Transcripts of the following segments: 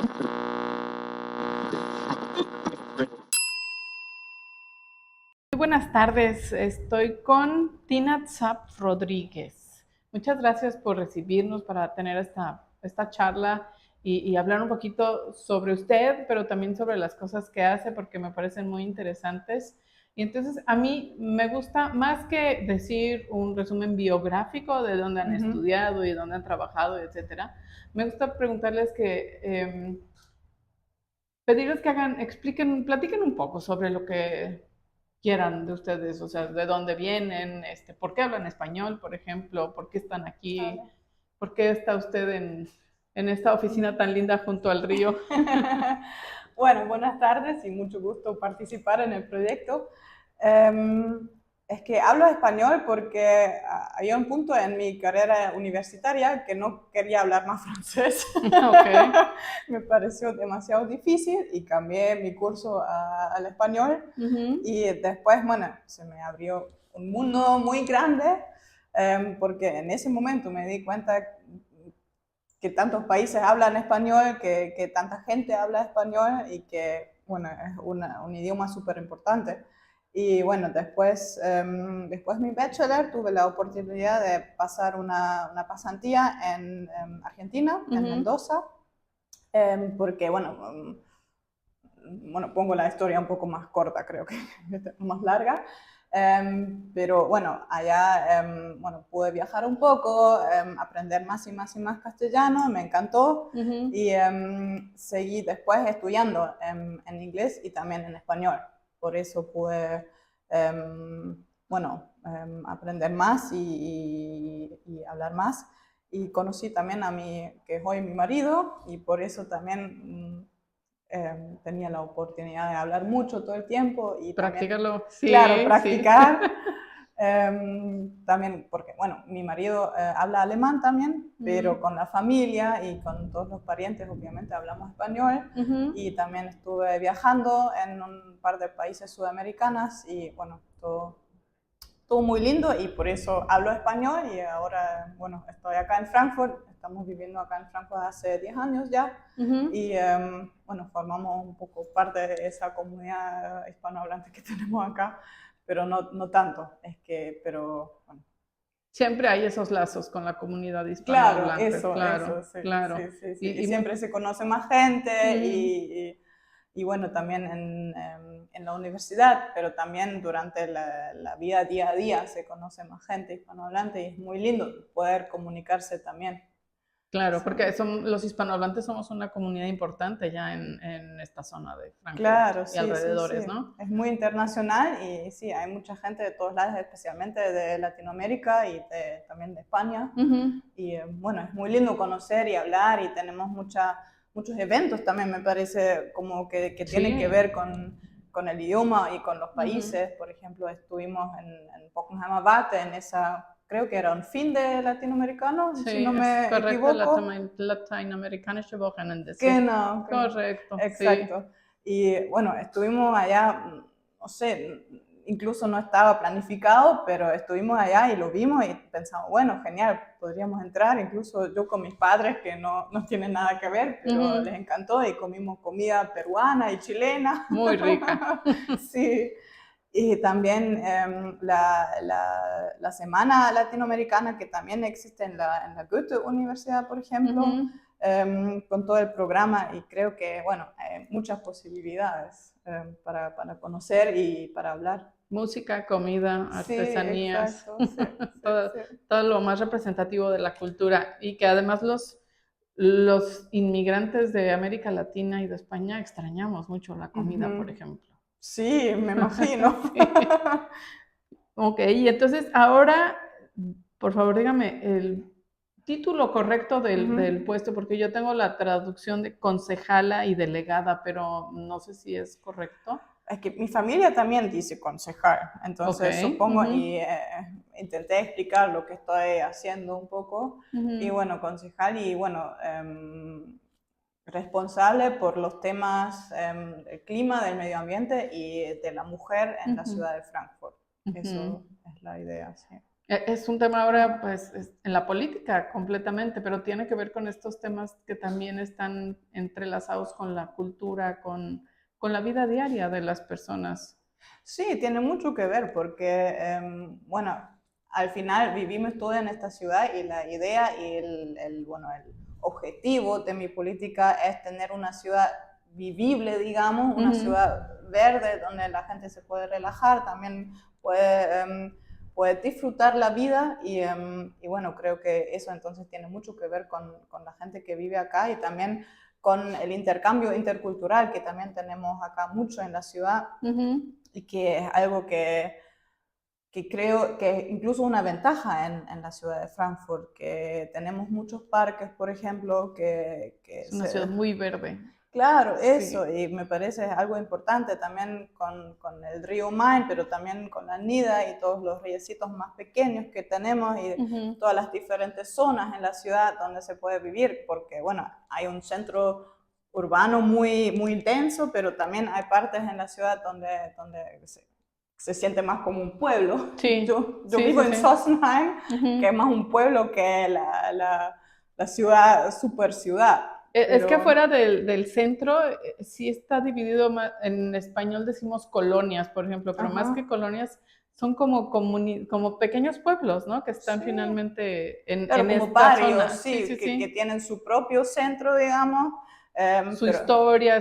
Muy buenas tardes, estoy con Tina Tzap Rodríguez. Muchas gracias por recibirnos para tener esta charla y hablar un poquito sobre usted, pero también sobre las cosas que hace, porque me parecen muy interesantes. Y entonces a mí me gusta más que decir un resumen biográfico de dónde han Ujú. estudiado y dónde han trabajado, etcétera. Me gusta preguntarles pedirles que expliquen, platiquen un poco sobre lo que quieran de ustedes, o sea, de dónde vienen, por qué hablan español, por ejemplo, por qué están aquí, Vale. por qué está usted en esta oficina tan linda junto al río. Bueno, buenas tardes y mucho gusto participar en el proyecto. Em, es que hablo español porque había un punto en mi carrera universitaria que no quería hablar más francés. Ok. Me pareció demasiado difícil y cambié mi curso al español. Ujú. Y después, bueno, se me abrió un mundo muy grande porque en ese momento me di cuenta que tantos países hablan español, que tanta gente habla español y que, bueno, es un idioma súper importante. Y bueno, después mi bachelor tuve la oportunidad de pasar una pasantía en Argentina, en Ujú. Mendoza, porque, bueno, pongo la historia un poco más corta, creo que es más larga. Pero bueno, allá bueno, pude viajar un poco, aprender más y más y más castellano, me encantó Ujú. y seguí después estudiando en inglés y también en español. Por eso pude, bueno, aprender más y hablar más. Y conocí también a mi, que es hoy mi marido, y por eso también tenía la oportunidad de hablar mucho todo el tiempo y también, Practícalo. claro, Sí, sí. practicar. También porque, bueno, mi marido habla alemán también, pero Ujú. con la familia y con todos los parientes obviamente hablamos español. Ujú. Y también estuve viajando en un par de países sudamericanos y, bueno, todo muy lindo y por eso hablo español y ahora, bueno, estoy acá en Frankfurt, estamos viviendo acá en Frankfurt hace 10 años ya Ujú. y, bueno, formamos un poco parte de esa comunidad hispanohablante que tenemos acá, pero no tanto, es que, pero, bueno. Siempre hay esos lazos con la comunidad Claro, hispanohablante, claro, sí, claro. sí, sí, sí. Y Y siempre muy, se conoce más gente mm, y bueno, también en la universidad, pero también durante la vida día a día se conoce más gente hispanohablante y es muy lindo poder comunicarse también. claro, Sí. porque los hispanohablantes somos una comunidad importante ya en esta zona de Frankfurt Claro, y sí, sí, sí. alrededores, ¿no? Es muy internacional y sí, hay mucha gente de todos lados, especialmente de Latinoamérica y también de España. Ujú. Y bueno, es muy lindo conocer y hablar y tenemos muchos eventos también, me parece, como que tienen que Sí. ver con el idioma y con los Ujú. países. Por ejemplo, estuvimos en Pockenheimer en esa, creo que era un fin de latinoamericano, Sí, si no es me correcto, equivoco. Lateinamerikanische Wochenende, sí. Que no, Correcto, sí. exacto. Y bueno, estuvimos allá, no sé, incluso no estaba planificado, pero estuvimos allá y lo vimos y pensamos, bueno, genial, podríamos entrar, incluso yo con mis padres que no tienen nada que ver, pero les Ujú. encantó y comimos comida peruana y chilena. Muy rica. Sí, y también la Semana Latinoamericana, que también existe en la Goethe Universidad, por ejemplo, Ujú. con todo el programa. Y creo que, bueno, hay muchas posibilidades para conocer y para hablar. Música, comida, Sí, artesanías, exacto, sí, sí, todo, sí. todo lo más representativo de la cultura y que además los inmigrantes de América Latina y de España extrañamos mucho la comida, por Ujú. ejemplo. Sí, me imagino. Sí. Ok, y entonces ahora, por favor, dígame el título correcto del Ujú. puesto, porque yo tengo la traducción de concejala y delegada, pero no sé si es correcto. Es que mi familia también dice concejal, Ok. entonces supongo Ujú. y intenté explicar lo que estoy haciendo un poco y Ujú. bueno, concejal y bueno, responsable por los temas del clima, del medio ambiente y de la mujer en la Ujú. ciudad de Frankfurt. Ujú. Eso es la idea, sí. Es un tema ahora, pues, en la política completamente, pero tiene que ver con estos temas que también están entrelazados con la cultura, con la vida diaria de las personas. Sí, tiene mucho que ver porque, bueno, al final vivimos todos en esta ciudad y la idea y bueno, el objetivo de mi política es tener una ciudad vivible, digamos, una Ujú. ciudad verde donde la gente se puede relajar, también puede disfrutar la vida y bueno, creo que eso entonces tiene mucho que ver con la gente que vive acá y también con el intercambio intercultural que también tenemos acá mucho en la ciudad Ujú. y que es algo que creo que es incluso una ventaja en la ciudad de Frankfurt, que tenemos muchos parques, por ejemplo, que Es una ciudad muy verde. claro, eso, Sí. y me parece algo importante también con el río Main, pero también con la Nida y todos los riecitos más pequeños que tenemos y Ujú. todas las diferentes zonas en la ciudad donde se puede vivir, porque bueno, hay un centro urbano muy denso, pero también hay partes en la ciudad donde se siente más como un pueblo. Sí, Yo sí, vivo sí, en sí. Sossenheim, que es Ujú. más un pueblo que la ciudad, super ciudad. Es que Pero afuera del centro sí está dividido, en español decimos colonias, por ejemplo, pero más que ajá, colonias son como pequeños pueblos, ¿no? Que están sí. finalmente en Claro, como esta barrios, zona. Sí, sí, sí, que sí. tienen su propio centro, digamos, Su pero historia,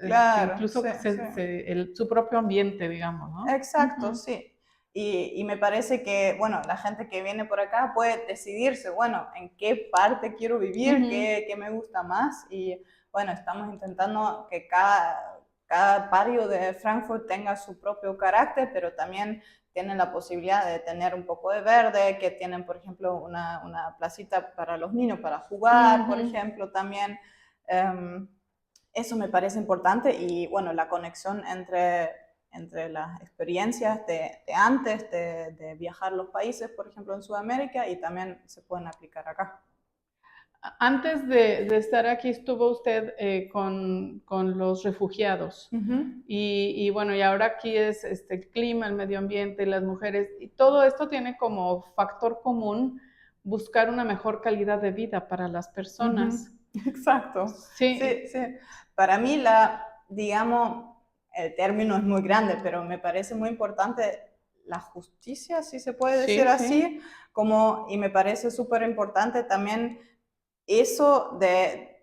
claro, sí, incluso sí. su propio ambiente, digamos, ¿no? Exacto, Ujú. sí. Y me parece que, bueno, la gente que viene por acá puede decidirse, bueno, en qué parte quiero vivir, Ujú. qué me gusta más. Y bueno, estamos intentando que cada barrio de Frankfurt tenga su propio carácter, pero también tienen la posibilidad de tener un poco de verde, que tienen, por ejemplo, una placita para los niños para jugar, por Ujú. ejemplo, también. Um, Eso me parece importante y bueno, la conexión entre las experiencias de antes de viajar los países, por ejemplo en Sudamérica, y también se pueden aplicar acá. Antes de estar aquí estuvo usted con los refugiados. Ujú. Y bueno, y ahora aquí es el clima, el medio ambiente, las mujeres, y todo esto tiene como factor común buscar una mejor calidad de vida para las Ujú. personas. Exacto. Sí, Sí, sí. Para mí, digamos, el término es muy grande, pero me parece muy importante la justicia, si se puede decir sí, sí. así, y me parece súper importante también eso de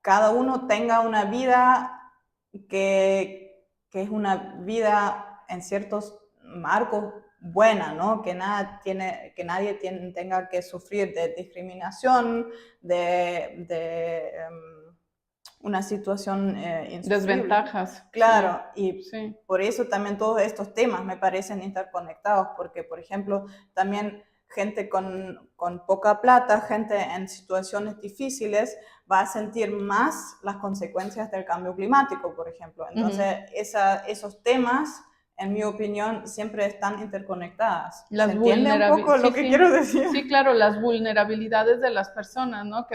cada uno tenga una vida que es una vida en ciertos marcos buena, ¿no? Que nadie tenga que sufrir de discriminación, de una situación insufrible. Desventajas, sí, Claro, y sí. por eso también todos estos temas me parecen interconectados, porque, por ejemplo, también gente con poca plata, gente en situaciones difíciles, va a sentir más las consecuencias del cambio climático, por ejemplo. Ujú. Entonces, esos temas, en mi opinión, siempre están interconectadas. ¿Se Las entiende un poco sí, lo que quiero sí, decir? sí, claro, las vulnerabilidades de las personas, ¿no?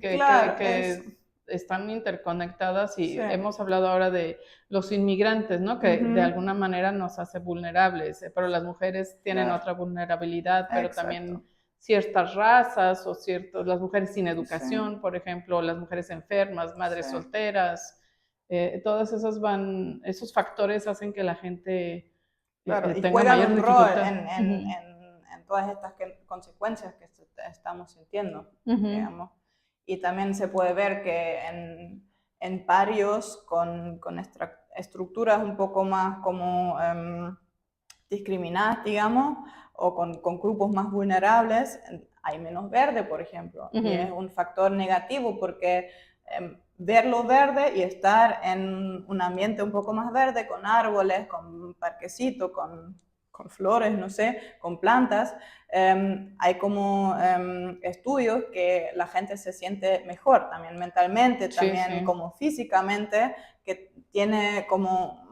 Claro, eso. Que están interconectadas y Sí. hemos hablado ahora de los inmigrantes, ¿no? Que de Ujú. alguna manera nos hace vulnerables, pero las mujeres tienen Claro, otra vulnerabilidad, pero también exacto. ciertas razas o las mujeres sin Sí, educación, por ejemplo, las mujeres enfermas, sí. madres solteras, todas esos factores hacen que la gente Claro, y tenga juegan mayor un rol dificultad. Ujú. en todas estas consecuencias que estamos sintiendo, Ujú. digamos. Y también se puede ver que en barrios con estructuras un poco más como discriminadas, digamos, o con grupos más vulnerables, hay menos verde, por ejemplo. Y es Ujú. un factor negativo porque ver lo verde y estar en un ambiente un poco más verde, con árboles, con un parquecito, con flores, no sé, con plantas, hay como estudios que la gente se siente mejor, también mentalmente, Sí, también sí. como físicamente, que tiene como...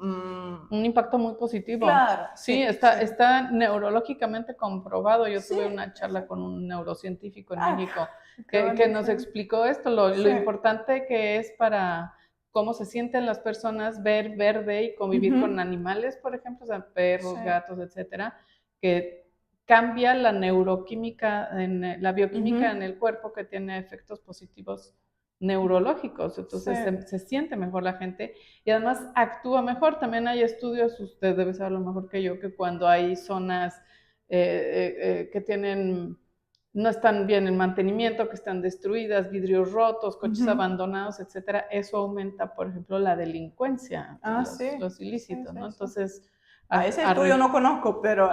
Un impacto muy positivo. claro, Sí, sí, sí, está neurológicamente comprobado. Yo sí, tuve una charla exacto. con un neurocientífico en Ah, México qué que nos buenísimo. explicó esto, Sí. lo importante que es para cómo se sienten las personas ver verde y convivir con Ujú. animales, por ejemplo, o sea, Sí, perros, gatos, etcétera, que cambia la neuroquímica, la bioquímica en el cuerpo, que tiene efectos positivos neurológicos, entonces se siente mejor la gente y además actúa mejor. También hay estudios, usted debe saberlo mejor que yo, que cuando hay zonas que no están bien en mantenimiento, que están destruidas, vidrios rotos, coches abandonados, etcétera, eso aumenta, por ejemplo, la delincuencia, los ilícitos, ¿no? Entonces, ese estudio no conozco, pero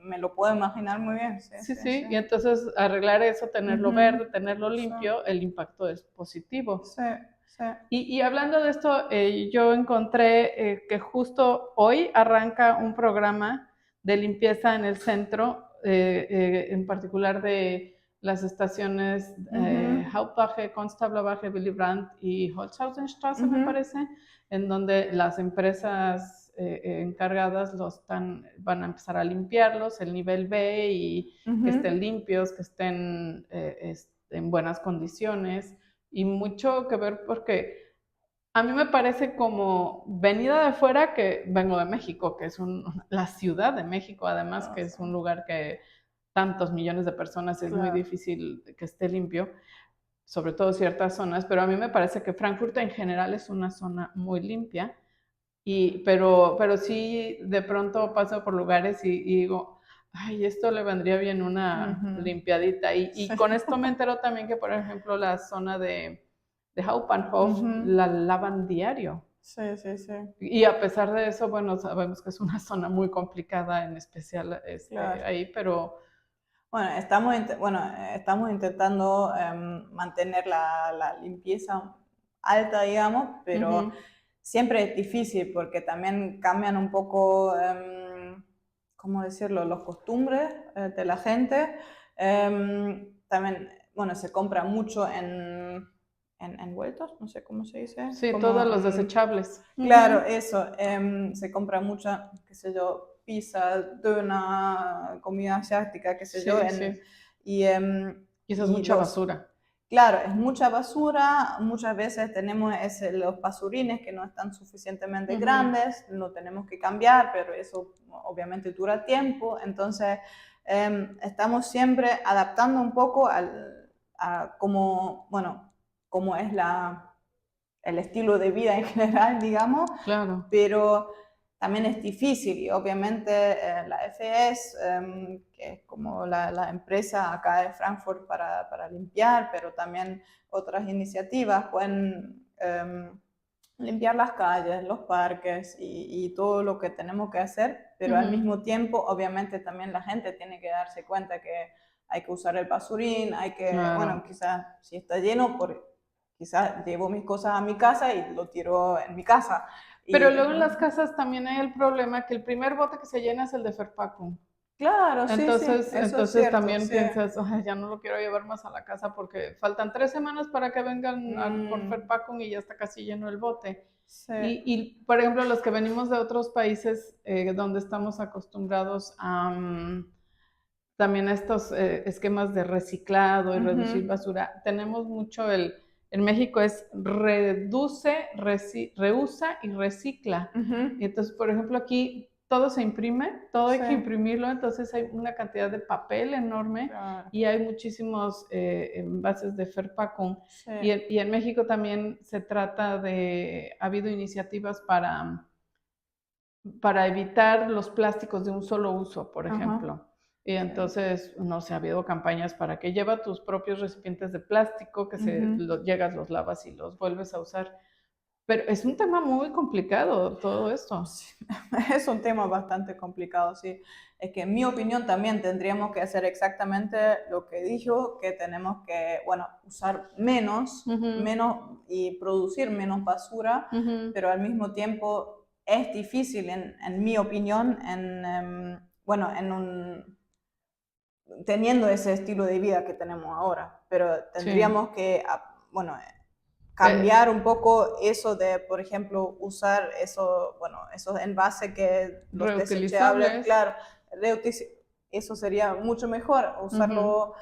me lo puedo imaginar muy bien. Sí. Y entonces arreglar eso, tenerlo verde, tenerlo limpio, el impacto es positivo. Sí. Y hablando de esto, yo encontré que justo hoy arranca un programa de limpieza en el centro, en particular de las estaciones Hauptwache, Konstablerwache, Willy Brandt y Holzhausenstraße, me parece, en donde las empresas encargadas van a empezar a limpiarlos, el nivel B, y que estén limpios, que estén en buenas condiciones, y mucho que ver porque a mí me parece, como venida de fuera, que vengo de México, que es la Ciudad de México, además, que es un lugar que tantos millones de personas es muy difícil que esté limpio, sobre todo ciertas zonas, pero a mí me parece que Frankfurt en general es una zona muy limpia. Pero sí, de pronto paso por lugares y digo, ay, esto le vendría bien una limpiadita. Y con esto me entero también que, por ejemplo, la zona de Hauptbahnhof la lavan diario. Sí. Y a pesar de eso, bueno, sabemos que es una zona muy complicada, en especial ahí, pero... Bueno, estamos intentando mantener la limpieza alta, digamos, pero siempre es difícil porque también cambian un poco, ¿cómo decirlo?, los costumbres de la gente. También, bueno, se compra mucho en vueltos, no sé cómo se dice. Sí, todos los desechables. Claro, eso. Se compra mucha, qué sé yo, pizza, döner, comida asiática, qué sé yo. Y eso es mucha basura. Claro, es mucha basura. Muchas veces tenemos los basurines que no están suficientemente grandes, lo tenemos que cambiar, pero eso obviamente dura tiempo. Entonces, estamos siempre adaptando un poco a cómo es el estilo de vida en general, digamos. Claro. Pero también es difícil, y obviamente la FS, que es como la empresa acá de Frankfurt para limpiar, pero también otras iniciativas pueden limpiar las calles, los parques y todo lo que tenemos que hacer, pero al mismo tiempo, obviamente, también la gente tiene que darse cuenta que hay que usar el basurín, hay que, bueno, quizás si está lleno, quizás llevo mis cosas a mi casa y lo tiro en mi casa. Pero luego en las casas también hay el problema que el primer bote que se llena es el de Verpackung. Claro, sí. Entonces también piensas, ya no lo quiero llevar más a la casa porque faltan 3 semanas para que vengan por Verpackung y ya está casi lleno el bote. Sí. Y por ejemplo, los que venimos de otros países donde estamos acostumbrados a también a estos esquemas de reciclado y reducir basura, tenemos mucho en México es reduce, reusa y recicla. Y entonces, por ejemplo, aquí todo se imprime, todo hay que imprimirlo, entonces hay una cantidad de papel enorme y hay muchísimos envases de Verpackung. Y en México también se trata ha habido iniciativas para evitar los plásticos de un solo uso, por ejemplo. Y entonces, no sé, ha habido campañas para que lleva tus propios recipientes de plástico, que llegas, los lavas y los vuelves a usar. Pero es un tema muy complicado todo esto. Sí, es un tema bastante complicado, sí. Es que en mi opinión también tendríamos que hacer exactamente lo que dijo, que tenemos que, usar menos y producir menos basura, pero al mismo tiempo es difícil, en mi opinión, teniendo ese estilo de vida que tenemos ahora, pero tendríamos que, cambiar un poco eso de, por ejemplo, usar esos envases que los desechables, claro, eso sería mucho mejor, usarlo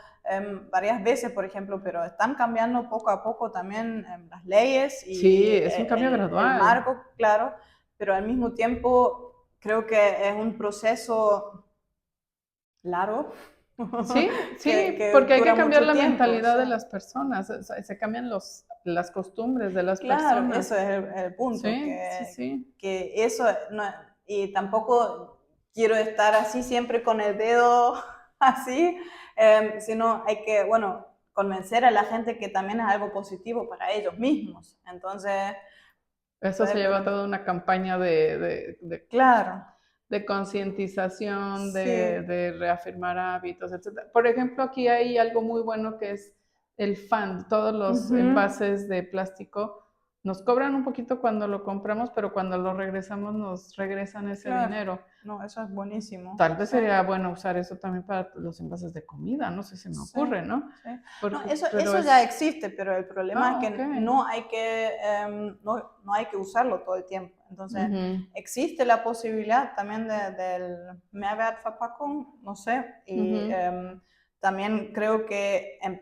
varias veces, por ejemplo, pero están cambiando poco a poco también las leyes y sí, es un cambio gradual. El marco, claro, pero al mismo tiempo creo que es un proceso largo, Sí, sí, que porque hay que dura cambiar mucho la tiempo. mentalidad de Sí. las personas, se cambian las costumbres de las Claro, personas. eso es el punto, Sí, sí, sí. que eso no, y tampoco quiero estar así siempre con el dedo así, sino hay que, bueno, convencer a la gente que también es algo positivo para ellos mismos. Entonces, Eso se puede lleva permitir. toda una campaña Claro, de concientización, sí. de reafirmar hábitos, etcétera. Por ejemplo, aquí hay algo muy bueno que es el FAN. Todos los Ujú. envases de plástico nos cobran un poquito cuando lo compramos, pero cuando lo regresamos nos regresan ese Claro, dinero. no, eso es buenísimo. Tal vez Sí, sería bueno usar eso también para los envases de comida, no sé, se me sí, ocurre, ¿no? sí. No, Porque, pero eso ya es, existe, pero el problema es ah, ok. que no hay que, no hay que usarlo todo el tiempo. Entonces, Ujú, existe la posibilidad también del Mehrwertverpackung, no sé, y ujú, también creo que en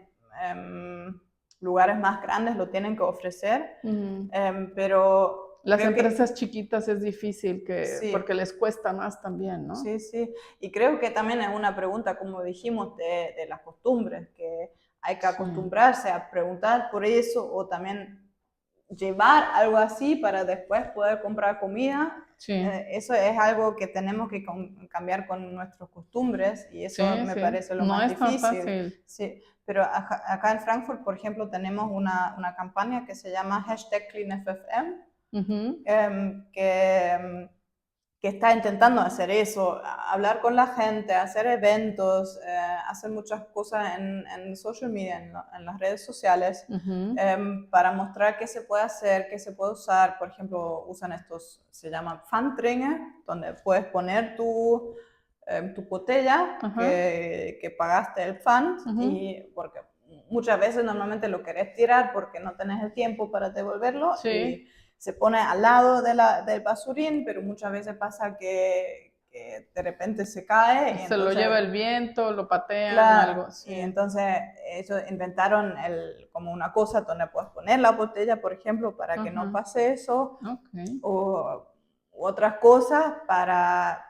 lugares más grandes lo tienen que ofrecer, ujú. pero Las creo que empresas chiquitas es difícil sí. porque les cuesta más también, ¿no? Sí, sí. Y creo que también es una pregunta, como dijimos, de las costumbres, que hay que Sí, acostumbrarse a preguntar por eso o también llevar algo así para después poder comprar comida. sí, Eso es algo que tenemos que cambiar con nuestras costumbres y eso sí, me sí. parece lo No más es tan difícil. fácil. Sí, pero acá en Frankfurt, por ejemplo, tenemos una campaña que se llama #CleanFFM, Ujú. que está intentando hacer eso, hablar con la gente, hacer eventos, hacer muchas cosas en social media, en las redes sociales, Ujú, para mostrar qué se puede hacer, qué se puede usar. Por ejemplo, usan estos, se llaman Pfandringe, donde puedes poner tu botella ajá, que pagaste el Pfand, ujú. y porque muchas veces normalmente lo querés tirar porque no tenés el tiempo para devolverlo y Sí, se pone al lado del basurín, pero muchas veces pasa que de repente se cae y se lo entonces, lleva el viento, lo patean, claro, algo, sí. y entonces ellos inventaron como una cosa donde puedes poner la botella, por ejemplo, para que no Ajá, pase eso, ok. o otras cosas para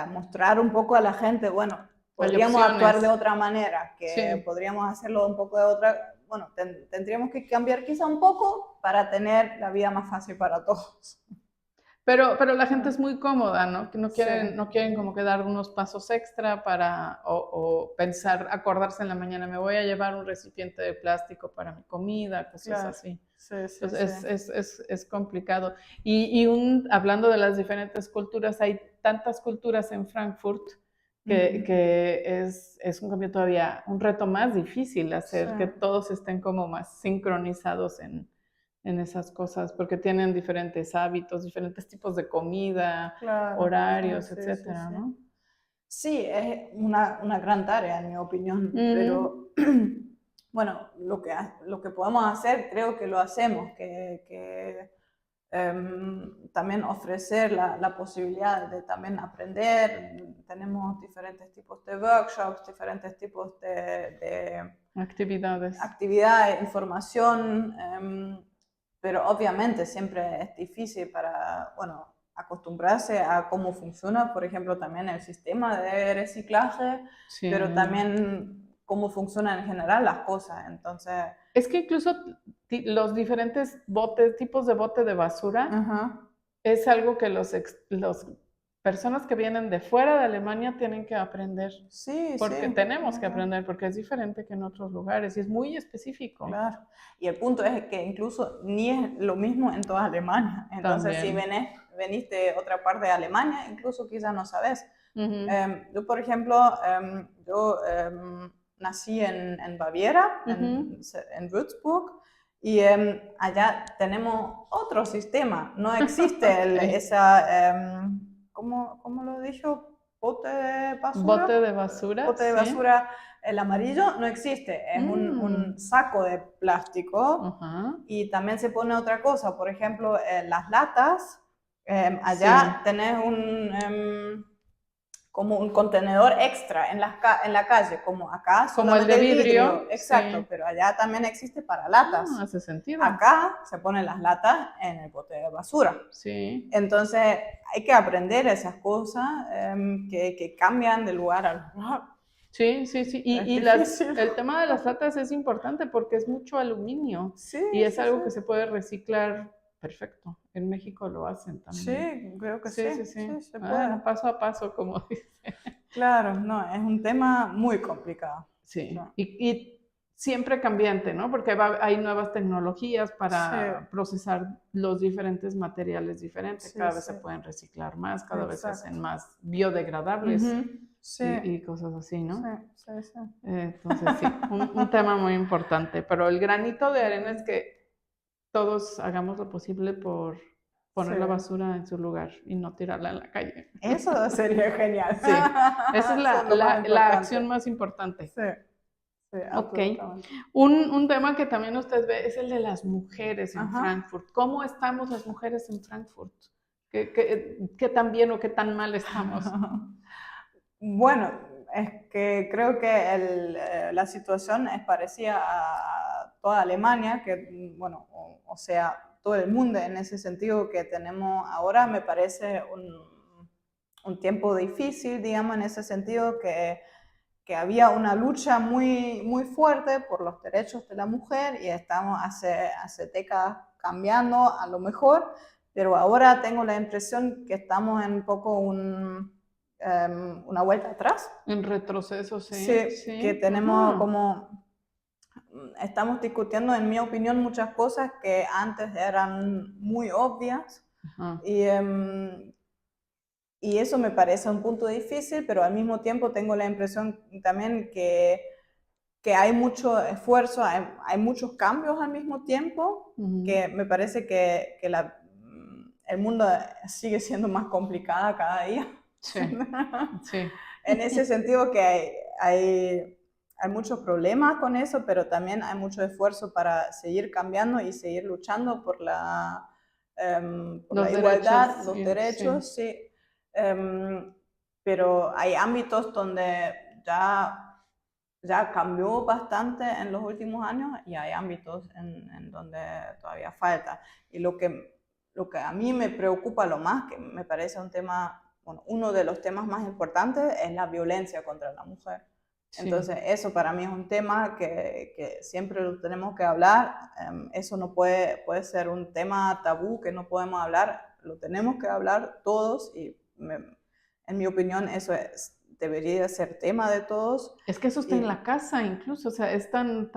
mostrar un poco a la gente, bueno, Hay podríamos actuar de opciones, otra manera, que sí. podríamos hacerlo un poco de otra, bueno, tendríamos que cambiar quizá un poco para tener la vida más fácil para todos. Pero la gente es muy cómoda, ¿no? Que Sí, no quieren como que dar unos pasos extra o pensar, acordarse en la mañana, me voy a llevar un recipiente de plástico para mi comida, cosas claro, así. sí, sí, sí. Entonces es complicado. Hablando de las diferentes culturas, hay tantas culturas en Frankfurt Ujú. que es un cambio todavía, un reto más difícil Sí, hacer que todos estén como más sincronizados en esas cosas, porque tienen diferentes hábitos, diferentes tipos de comida, claro, sí, horarios, sí, sí, etcétera, sí. ¿no? Sí, es una gran tarea, en mi opinión, Ujú, pero bueno, lo que podemos hacer, creo que lo hacemos, también ofrecer la posibilidad de también aprender. Tenemos diferentes tipos de workshops, diferentes tipos de actividades. actividades, información, pero obviamente siempre es difícil para, bueno, acostumbrarse a cómo funciona, por ejemplo, también el sistema de reciclaje, Sí. pero también cómo funcionan en general las cosas. Entonces, Es que incluso los diferentes tipos de bote de basura, ajá, es algo que los personas que vienen de fuera de Alemania tienen que aprender, sí, porque sí, tenemos que aprender, porque es diferente que en otros lugares y es muy específico claro. Y el punto es que incluso ni es lo mismo en toda Alemania. Entonces, si también. venís de otra parte de Alemania, incluso quizás no sabes. Ujú, Yo, por ejemplo, nací en Baviera, ujú. en Würzburg, y allá tenemos otro sistema. No existe Ok. ¿cómo lo dijo? Bote de basura. Bote de basura, Bote de sí. basura, el amarillo no existe, es un Mm, saco de plástico ajá. y también se pone otra cosa, por ejemplo, las latas, allá Sí. tenés como un contenedor extra en la calle, como acá Como el de solamente vidrio. exacto, Sí. pero allá también existe para latas. Hace sentido. Acá se ponen las latas en el bote de basura. Sí. Entonces hay que aprender esas cosas que cambian de lugar a lugar. Sí, sí, sí. Y el tema de las latas es importante porque es mucho aluminio. Sí, y es sí, algo sí. que se puede reciclar perfecto. En México lo hacen también. Sí, creo que Sí, sí. sí, sí. Sí, se Bueno, puede. paso a paso, como dice. Claro, no, es un tema muy complicado. Sí. No. Y siempre cambiante, ¿no? Porque hay nuevas tecnologías para Sí. procesar los diferentes materiales diferentes. Sí, Cada vez sí. se pueden reciclar más, cada vez se Exacto. hacen más biodegradables. Sí, Y cosas así, ¿no? sí, sí. Entonces sí, un tema muy importante, pero el granito de arena es que todos hagamos lo posible por poner la Sí. basura en su lugar y no tirarla en la calle. Eso sería genial. Sí, esa es Eso es lo más la importante. acción más importante. Sí, sí, Ok, absolutamente. un tema que también usted ve es el de las mujeres en Ajá. Frankfurt. ¿Cómo estamos las mujeres en Frankfurt? ¿Qué tan bien o qué tan mal estamos? Bueno, es que creo que la situación es parecida a toda Alemania, que, bueno, o sea, todo el mundo en ese sentido que tenemos ahora, me parece un tiempo difícil, digamos, en ese sentido que había una lucha muy, muy fuerte por los derechos de la mujer y estamos hace décadas cambiando a lo mejor, pero ahora tengo la impresión que estamos en un poco una vuelta atrás. En retroceso, Sí, sí. que tenemos Ajá. como, estamos discutiendo, en mi opinión, muchas cosas que antes eran muy obvias Ajá. y eso me parece un punto difícil, pero al mismo tiempo tengo la impresión también que hay mucho esfuerzo, hay muchos cambios al mismo tiempo, que me parece que el mundo sigue siendo más complicado cada día. Sí, sí. En ese sentido que hay muchos problemas con eso, pero también hay mucho esfuerzo para seguir cambiando y seguir luchando por la Los igualdad, derechos, los sí. derechos, sí. Pero hay ámbitos donde ya cambió bastante en los últimos años y hay ámbitos en donde todavía falta. Y lo que a mí me preocupa lo más, que me parece un tema, bueno, uno de los temas más importantes es la violencia contra la mujer. Sí. Entonces, eso para mí es un tema que siempre lo tenemos que hablar. Eso no puede ser un tema tabú que no podemos hablar, lo tenemos que hablar todos y en mi opinión eso debería ser tema de todos. Es que eso está en la casa incluso, o sea, es tan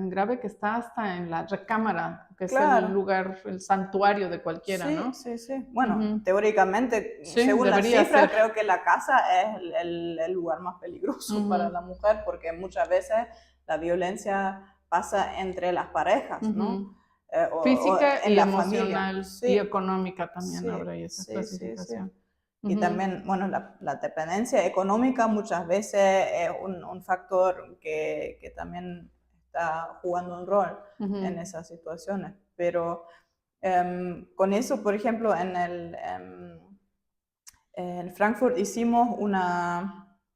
grave que está hasta en la recámara, que es Claro. el lugar, el santuario de cualquiera, Sí, ¿no? sí, sí. Bueno, teóricamente, Sí, según las debería cifras, ser. creo que la casa es el lugar más peligroso para la mujer, porque muchas veces la violencia pasa entre las parejas, ¿no? Física en y la emocional familia. Sí, y económica también sí, habrá esa sí, sí, sí. clasificación. Y también, bueno, la dependencia económica muchas veces es un factor que también está jugando un rol en esas situaciones. Pero con eso, por ejemplo, en Frankfurt hicimos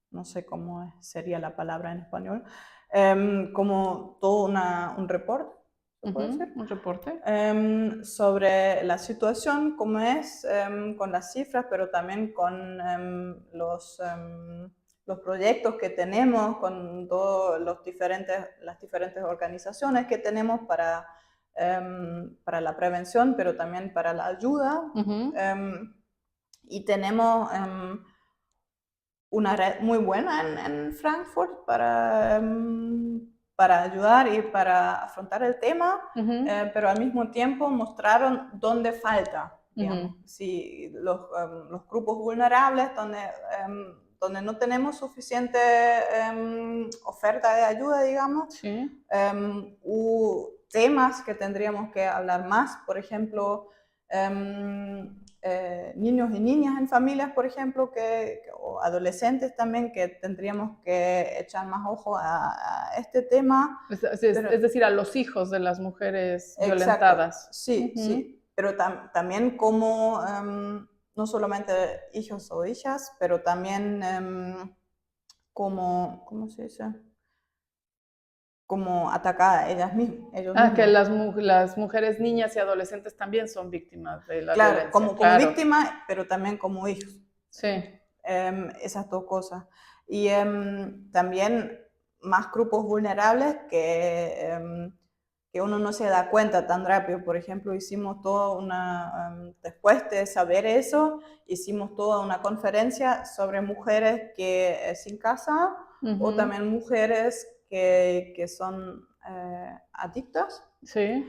no sé cómo sería la palabra en español, como todo un reporte, ¿se puede decir? Un reporte. Sobre la situación, cómo es, con las cifras, pero también con los proyectos que tenemos, con todas las diferentes organizaciones que tenemos para la prevención, pero también para la ayuda. Y tenemos una red muy buena en Frankfurt para ayudar y para afrontar el tema, pero al mismo tiempo mostraron dónde falta, digamos, si los grupos vulnerables, donde no tenemos suficiente oferta de ayuda, digamos, Sí. temas que tendríamos que hablar más, por ejemplo, niños y niñas en familias, por ejemplo, o adolescentes también, que tendríamos que echar más ojo a este tema. Es decir, a los hijos de las mujeres Exacto, violentadas. sí, sí, pero también cómo no solamente hijos o hijas, pero también como, ¿cómo se dice? Como atacadas ellos Que mismos. las mujeres, niñas y adolescentes también son víctimas de la Claro, violencia, como claro. víctima, pero también como hijos. Sí. Esas dos cosas. Y también más grupos vulnerables que uno no se da cuenta tan rápido. Por ejemplo, hicimos toda después de saber eso, hicimos toda una conferencia sobre mujeres que sin casa o también mujeres que son adictas. Sí.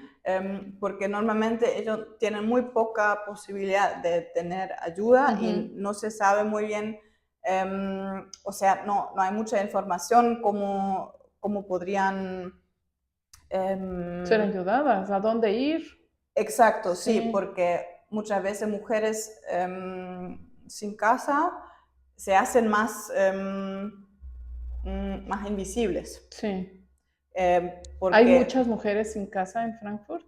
Porque normalmente ellos tienen muy poca posibilidad de tener ayuda y no se sabe muy bien, o sea, no hay mucha información cómo podrían... Ser ayudadas, ¿a dónde ir? Exacto, sí, Sí. porque muchas veces mujeres sin casa se hacen más invisibles. Sí. Porque ¿Hay muchas mujeres sin casa en Frankfurt?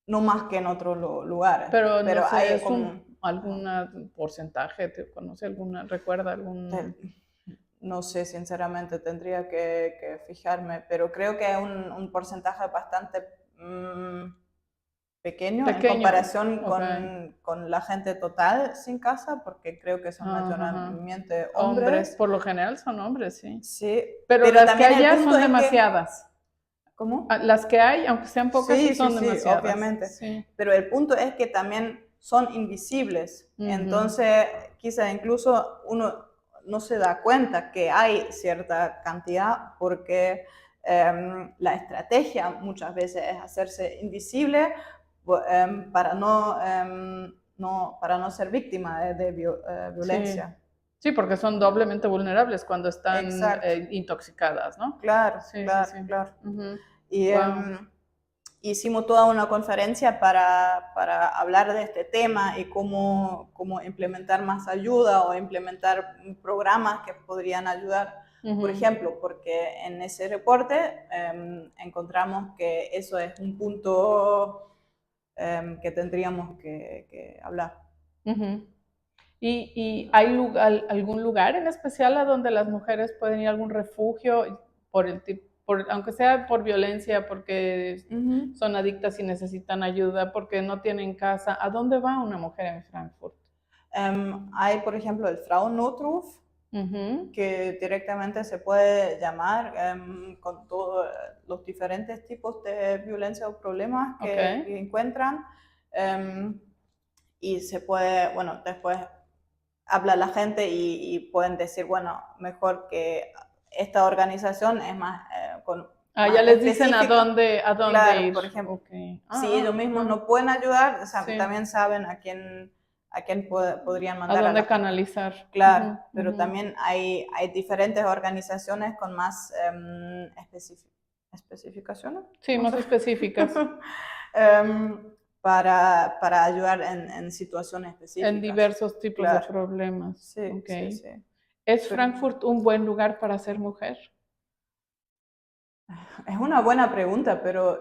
no más que en otros lugares. Pero no sé, hay es como... algún porcentaje, ¿te conoce alguna, recuerda algún? No sé, sinceramente, tendría que fijarme, pero creo que es un porcentaje bastante pequeño en comparación Okay. con la gente total sin casa, porque creo que son mayormente hombres. Por lo general son hombres, sí. Sí, Pero pero las que también hay el ya punto son es que... demasiadas. ¿Cómo? Las que hay, aunque sean pocas, sí son Sí, demasiadas. obviamente. Sí. Pero el punto es que también son invisibles. Entonces, quizá incluso uno no se da cuenta que hay cierta cantidad porque la estrategia muchas veces es hacerse invisible para no ser víctima de violencia. Sí. Sí, porque son doblemente vulnerables cuando están Exacto. intoxicadas, ¿no? Claro, Sí, sí, claro, sí. claro. Y Wow. hicimos toda una conferencia para hablar de este tema y cómo implementar más ayuda o implementar programas que podrían ayudar. Por ejemplo, porque en ese reporte encontramos que eso es un punto que tendríamos que hablar. ¿Y hay algún lugar en especial a donde las mujeres pueden ir, algún refugio, aunque sea por violencia, porque son adictas y necesitan ayuda, porque no tienen casa? ¿A dónde va una mujer en Frankfurt? Hay, por ejemplo, el Frauennotruf, que directamente se puede llamar con todos los diferentes tipos de violencia o problemas que encuentran. Y se puede, bueno, después habla la gente y pueden decir, bueno, mejor que esta organización es más ya les dicen a dónde claro, ir. por ejemplo, Okay. si ellos mismos no pueden ayudar, o sea, Sí. también saben a quién podrían mandar a dónde la canalizar. Claro, pero también hay diferentes organizaciones con más especificaciones. Sí, más específicas. Para ayudar en situaciones específicas. En diversos tipos de problemas. Sí, Okay. sí, sí. ¿Es Frankfurt un buen lugar para ser mujer? Es una buena pregunta, pero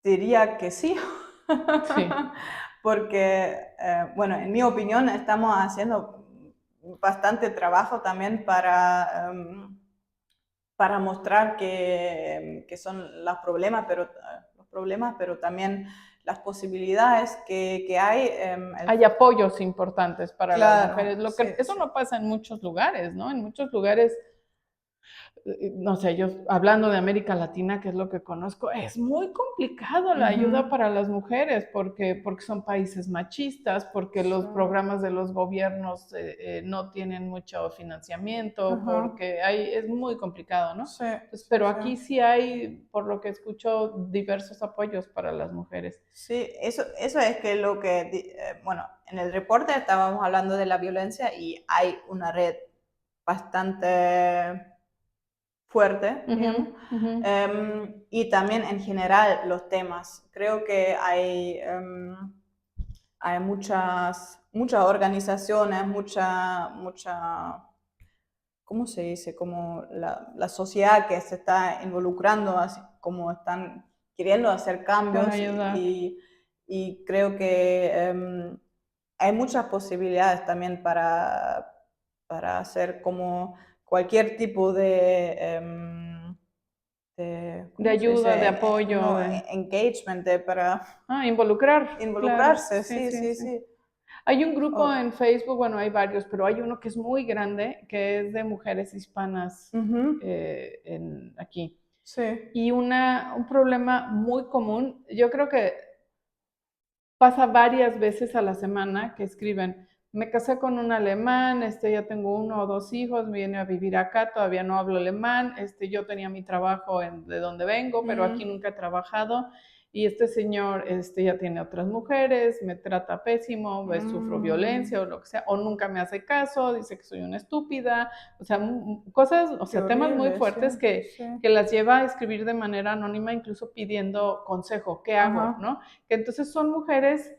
diría que sí. Sí. Porque, bueno, en mi opinión estamos haciendo bastante trabajo también para mostrar que son los problemas, pero también las posibilidades que hay. Hay apoyos importantes para las mujeres. Eso sí. no pasa en muchos lugares, ¿no? En muchos lugares, no sé, yo hablando de América Latina, que es lo que conozco, es muy complicado la ayuda para las mujeres porque son países machistas, porque los programas de los gobiernos no tienen mucho financiamiento, porque es muy complicado, ¿no? Sí, Entonces, pero aquí sí hay, por lo que escucho, diversos apoyos para las mujeres. Sí, eso es que bueno, en el reporte estábamos hablando de la violencia y hay una red bastante fuerte, digamos. Y también en general los temas. Creo que hay muchas organizaciones, ¿cómo se dice? Como la sociedad que se está involucrando, así como están queriendo hacer cambios Para ayudar. y creo que hay muchas posibilidades también para hacer como cualquier tipo de De ¿cómo se ayuda, de dice? apoyo, No, de... engagement, para Involucrar, claro, involucrarse, sí, sí, sí, sí, sí. sí. Hay un grupo Oh, en Facebook, bueno, hay varios, pero hay uno que es muy grande, que es de mujeres hispanas ujú, aquí. sí. Y un problema muy común, yo creo que pasa varias veces a la semana que escriben, me casé con un alemán, ya tengo 1 o 2 hijos, me vine a vivir acá, todavía no hablo alemán, yo tenía mi trabajo de donde vengo, pero aquí Mm, nunca he trabajado, y este señor ya tiene otras mujeres, me trata pésimo, sufro mm, violencia o lo que sea, o nunca me hace caso, dice que soy una estúpida, o sea, cosas, o qué sea, temas muy horrible, sí, fuertes sí. que las lleva a escribir de manera anónima, incluso pidiendo consejo, ¿qué hago? Ajá, ¿No? Que entonces son mujeres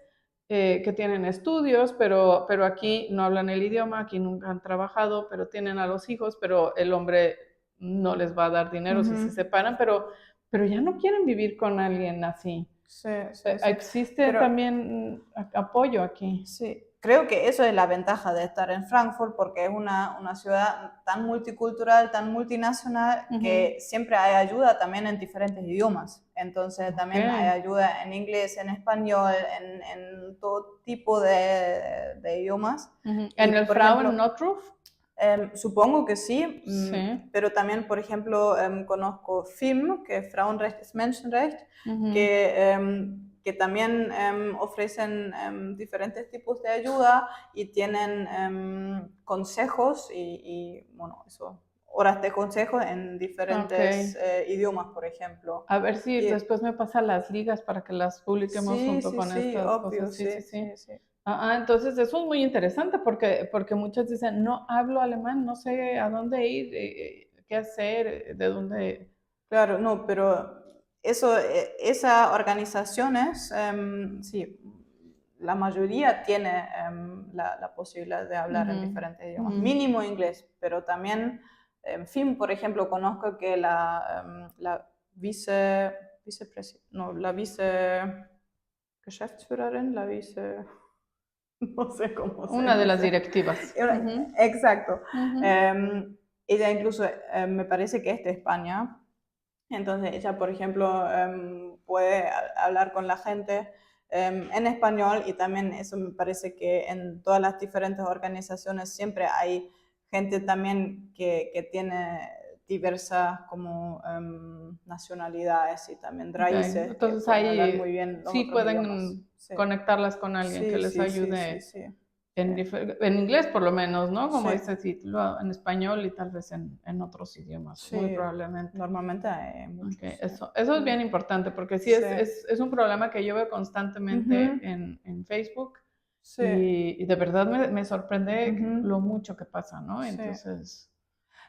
que tienen estudios, pero aquí no hablan el idioma, aquí nunca han trabajado, pero tienen a los hijos, pero el hombre no les va a dar dinero si se ujú, separan, pero ya no quieren vivir con alguien así. sí, sí, sí. Existe Pero también apoyo aquí. sí, creo que eso es la ventaja de estar en Frankfurt porque es una ciudad tan multicultural, tan multinacional, Ujú. que siempre hay ayuda también en diferentes idiomas. Entonces Ok. también hay ayuda en inglés, en español, en todo tipo de idiomas. Ujú. Y ¿En el por Frauen ejemplo, Notruf? supongo que sí, Sí. pero también, por ejemplo, conozco FIM, que es Frauenrecht ist Menschenrecht, Ujú. que también ofrecen diferentes tipos de ayuda y tienen consejos bueno, eso, horas de consejos en Ok. diferentes idiomas, por ejemplo. A ver si Y, después me pasa las ligas para que las publiquemos sí, junto sí, con sí, estas obvio, cosas. Sí, sí, sí, sí. sí, sí. Entonces eso es muy interesante porque muchos dicen, no hablo alemán, no sé a dónde ir, qué hacer, de dónde... Claro, no, pero eso, esas organizaciones, sí, la mayoría tiene la posibilidad de hablar en Ujú, diferentes idiomas, ujú. mínimo inglés, pero también, en fin, por ejemplo, conozco que la no, la vice Geschäftsführerin, no sé cómo se Una de las dice. directivas. Ujú, Exacto. ujú, Ella incluso, me parece que es de España, entonces ella, por ejemplo, puede hablar con la gente en español, y también eso me parece que en todas las diferentes organizaciones siempre hay gente también que tiene diversas como nacionalidades y también ok. raíces que Entonces pueden hablar muy ahí bien los sí otros idiomas. pueden Sí, conectarlas con alguien que sí, les sí, sí, sí, ayude sí, sí, en inglés por lo menos, ¿no? Como sí, dice título, en español y tal vez en otros idiomas, muy sí, probablemente. normalmente hay muchos, Okay, sí. eso es bien importante porque sí Sí. es un problema que yo veo constantemente Ujú, en Facebook sí, y de verdad me sorprende ujú, lo mucho que pasa, ¿no? sí. Entonces,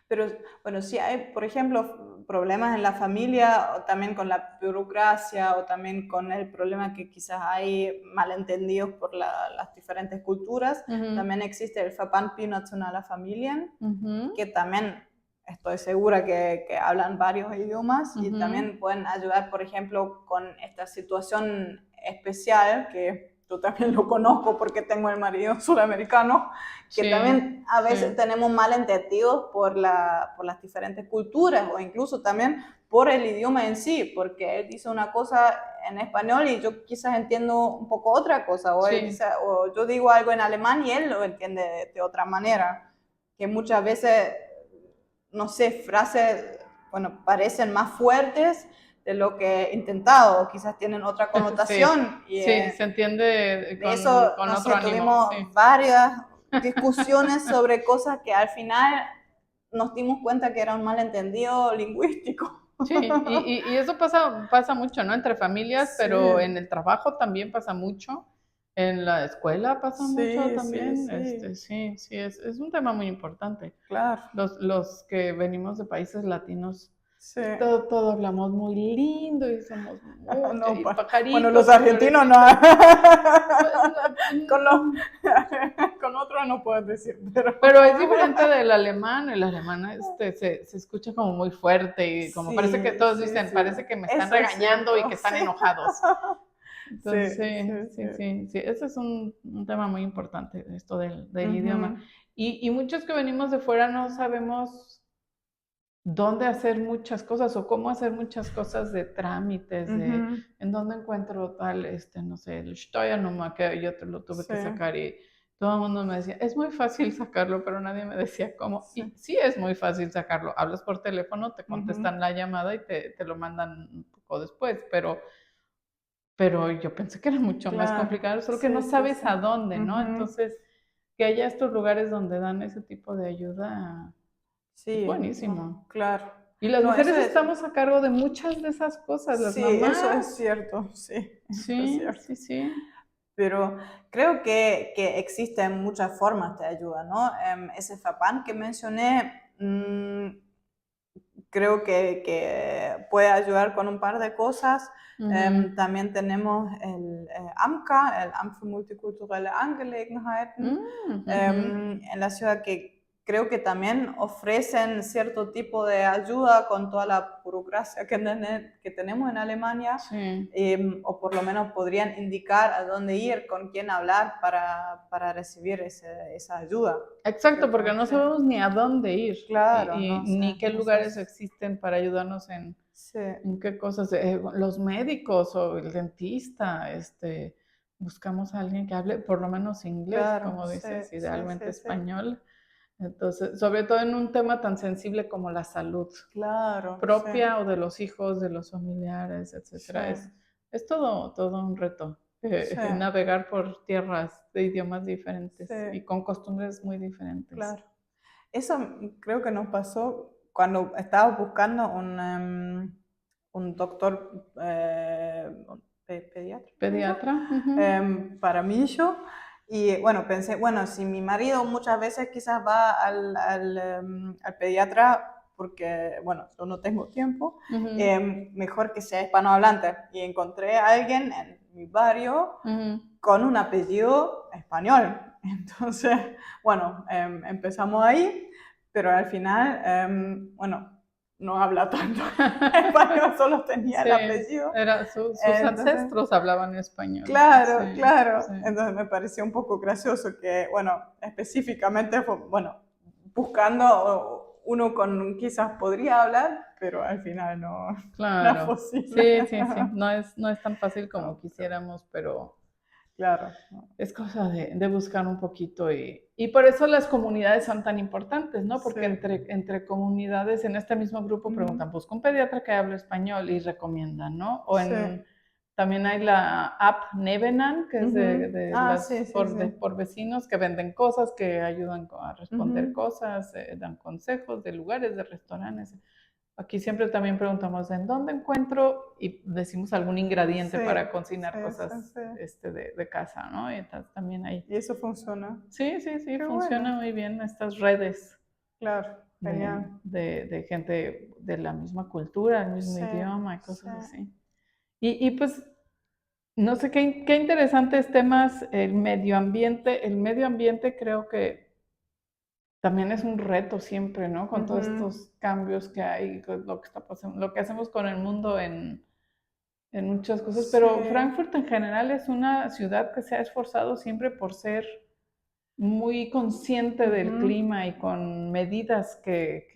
Pero bueno, si hay, por ejemplo, problemas en la familia, o también con la burocracia, o también con el problema que quizás hay malentendidos por las diferentes culturas, ujú, también existe el Verband Binationaler Familien, ujú, que también estoy segura que hablan varios idiomas y ujú, también pueden ayudar, por ejemplo, con esta situación especial, que yo también lo conozco porque tengo el marido sudamericano, que sí, también a sí, veces tenemos malentendidos por las diferentes culturas, o incluso también por el idioma en sí, porque él dice una cosa en español y yo quizás entiendo un poco otra cosa, o, él sí, dice, o yo digo algo en alemán y él lo entiende de otra manera, que muchas veces, no sé, frases, bueno, parecen más fuertes de lo que he intentado, o quizás tienen otra sí, connotación, y sí, se entiende de eso, con no otro sé, ánimo, tuvimos sí. varias discusiones sobre cosas que al final nos dimos cuenta que era un malentendido lingüístico. Sí, y eso pasa mucho, ¿no? Entre familias, Sí, pero en el trabajo también pasa mucho, en la escuela pasa mucho sí, sí, también, sí, sí, sí, es un tema muy importante. claro, Los que venimos de países latinos, sí. todo hablamos muy lindo y somos mucho, No, y bueno, los pajaritos y argentinos no. florecitas. Pues, Con, los, con otros no puedes decir, pero. pero es diferente del alemán. El alemán se escucha como muy fuerte y como parece que Sí, todos sí, dicen, sí. parece que me están Eso es regañando y cierto, que están sí. enojados. Entonces, sí, ese es un tema muy importante, esto del idioma. Y muchos que venimos de fuera no sabemos dónde hacer muchas cosas o cómo hacer muchas cosas de trámites, de en dónde encuentro tal, no sé, el Steuernummer que yo te lo tuve que sacar y todo el mundo me decía, es muy fácil sacarlo, pero nadie me decía cómo. Y sí es muy fácil sacarlo, hablas por teléfono, te contestan la llamada y te lo mandan un poco después, pero yo pensé que era mucho más complicado, solo que no sabes a dónde, ¿no? Entonces, que haya estos lugares donde dan ese tipo de ayuda, es buenísimo. Claro. Y las mujeres estamos a cargo de muchas de esas cosas, las mamás. Eso es cierto, sí. Sí. Pero creo que existen muchas formas de ayuda, ¿no? Ese FAPAN que mencioné, creo que puede ayudar con un par de cosas. También tenemos el AMCA, el Amt für multikulturelle Angelegenheiten, en la ciudad que creo que también ofrecen cierto tipo de ayuda con toda la burocracia que tenemos en Alemania, o por lo menos podrían indicar a dónde ir, con quién hablar para recibir esa ayuda. Exacto, porque no sabemos ni a dónde ir, claro, ni qué lugares existen para ayudarnos en qué cosas, los médicos o el dentista, buscamos a alguien que hable por lo menos inglés, como dices, idealmente español. Entonces, sobre todo en un tema tan sensible como la salud propia o de los hijos, de los familiares, etcétera. Es todo un reto navegar por tierras de idiomas diferentes y con costumbres muy diferentes. Claro. Eso creo que nos pasó cuando estaba buscando un doctor pediatra para mi hijo. Y bueno, pensé, bueno, si mi marido muchas veces quizás va al pediatra porque, bueno, yo no tengo tiempo, mejor que sea hispanohablante. Y encontré a alguien en mi barrio con un apellido español. Entonces, bueno, empezamos ahí, pero al final, bueno, no habla tanto español, solo tenía el apellido. Sus ancestros hablaban español. Claro. Entonces me pareció un poco gracioso que, bueno, específicamente, bueno, buscando uno con quizás podría hablar, pero al final no es posible. Sí. No es tan fácil como quisiéramos, pero claro. Es cosa de buscar un poquito y por eso las comunidades son tan importantes, ¿no? Porque entre comunidades en este mismo grupo preguntan, busca un pediatra que hable español y recomiendan, ¿no? O también hay la app Nebenan, que es por vecinos que venden cosas, que ayudan a responder cosas, dan consejos de lugares, de restaurantes. Aquí siempre también preguntamos, ¿en dónde encuentro? Y decimos algún ingrediente para cocinar cosas de casa, ¿no? Y entonces también hay... ¿Y eso funciona? Sí, funciona muy bien estas redes. Claro, genial. De gente de la misma cultura, el mismo idioma y cosas así. Y pues, no sé, qué interesantes temas el medio ambiente. El medio ambiente creo que también es un reto siempre, ¿no? Con todos estos cambios que hay, lo que está pasando, lo que hacemos con el mundo en muchas cosas. Pero Frankfurt en general es una ciudad que se ha esforzado siempre por ser muy consciente del clima y con medidas que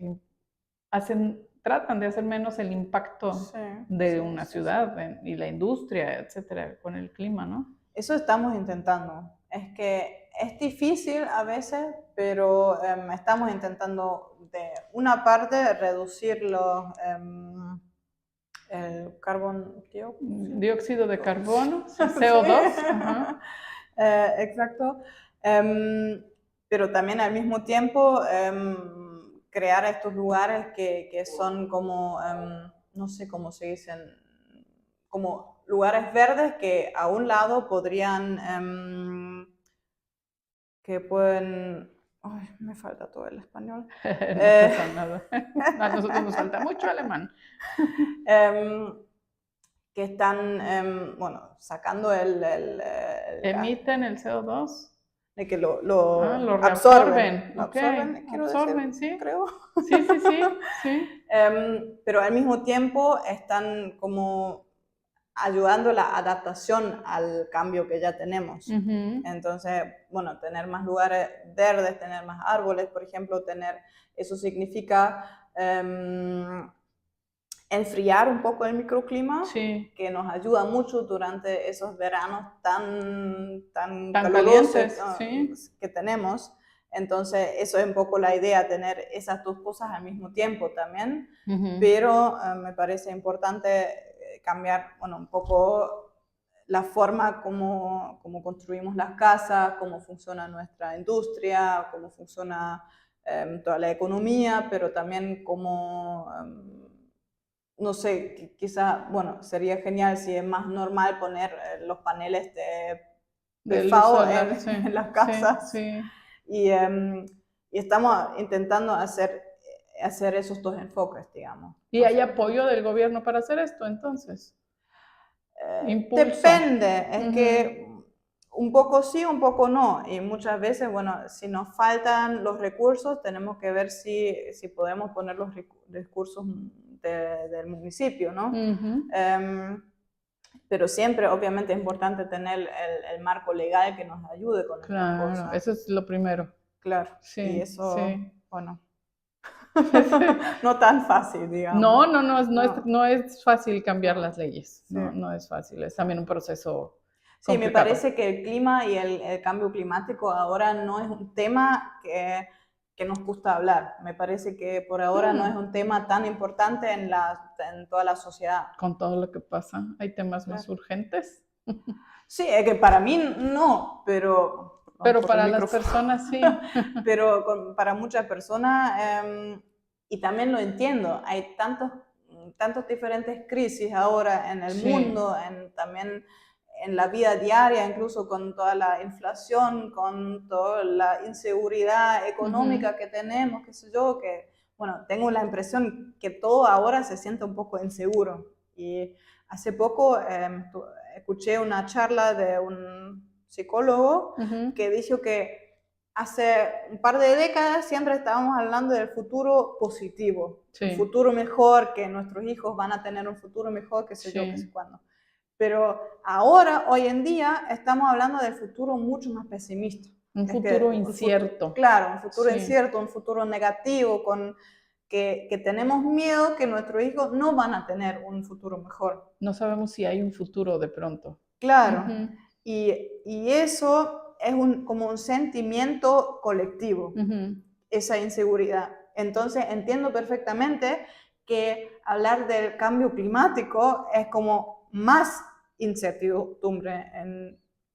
tratan de hacer menos el impacto de una ciudad y la industria, etcétera, con el clima, ¿no? Eso estamos intentando. Es que es difícil a veces, pero estamos intentando de una parte reducir el dióxido de carbono, CO2. Exacto. Pero también al mismo tiempo crear estos lugares que son como, no sé cómo se dicen, como lugares verdes que a un lado podrían, que pueden... Ay, me falta todo el español. No pasa nada. A nosotros nos falta mucho alemán. Que están, bueno, sacando ¿Emiten el CO2? De que lo absorben. Absorben, sí. Creo. Sí. Pero al mismo tiempo están como ayudando la adaptación al cambio que ya tenemos. Ujú. Entonces, bueno, tener más lugares verdes, tener más árboles, por ejemplo, eso significa enfriar un poco el microclima, Sí, que nos ayuda mucho durante esos veranos tan tan calurosos calientes, sí. que tenemos. Entonces, eso es un poco la idea, tener esas dos cosas al mismo tiempo también, Ujú. pero me parece importante cambiar, bueno, un poco la forma como construimos las casas, cómo funciona nuestra industria, cómo funciona toda la economía, pero también cómo no sé, quizá, bueno, sería genial si es más normal poner los paneles de De luz PV solar, sí, en las sí, casas sí. y estamos intentando hacer esos dos enfoques, digamos. ¿Y hay apoyo del gobierno para hacer esto entonces? Impulso. Depende, es Ujú. que un poco sí, un poco no. Y muchas veces, bueno, si nos faltan los recursos, tenemos que ver si podemos poner los recursos del municipio, ¿no? Ujú. Pero siempre, obviamente, es importante tener el marco legal que nos ayude con estas Claro, cosas. eso es lo primero. Claro, y Sí, eso, sí. bueno, no tan fácil, digamos. No, no, no, No, no es fácil cambiar no, las leyes. sí. No, no es fácil. Es también un proceso Sí, me complicado. parece que el clima y el cambio climático ahora no es un tema que nos gusta hablar. Me parece que por ahora no es un tema tan importante en toda la sociedad. Con todo lo que pasa, hay temas más Claro. urgentes, Sí, es que para mí no, pero pero por el para las micrófono, personas sí. pero para muchas personas, y también lo entiendo, hay tantos diferentes crisis ahora en el Sí. mundo, también en la vida diaria, incluso con toda la inflación, con toda la inseguridad Ujú. económica que tenemos, qué sé yo, que, bueno, tengo la impresión que todo ahora se siente un poco inseguro. Y hace poco escuché una charla de un psicólogo Ujú. que dijo que hace un par de décadas siempre estábamos hablando del futuro positivo, un Sí, futuro mejor, que nuestros hijos van a tener un futuro mejor, qué sé yo, qué sé sí. cuándo. Pero ahora, hoy en día, estamos hablando del futuro mucho más pesimista. Un Es que futuro incierto. claro, un futuro Sí. incierto, un futuro negativo, que tenemos miedo que nuestros hijos no van a tener un futuro mejor. No sabemos si hay un futuro de pronto. Claro, Ujú. y eso es como un sentimiento colectivo, Ujú. esa inseguridad. Entonces entiendo perfectamente que hablar del cambio climático es como más incertidumbre.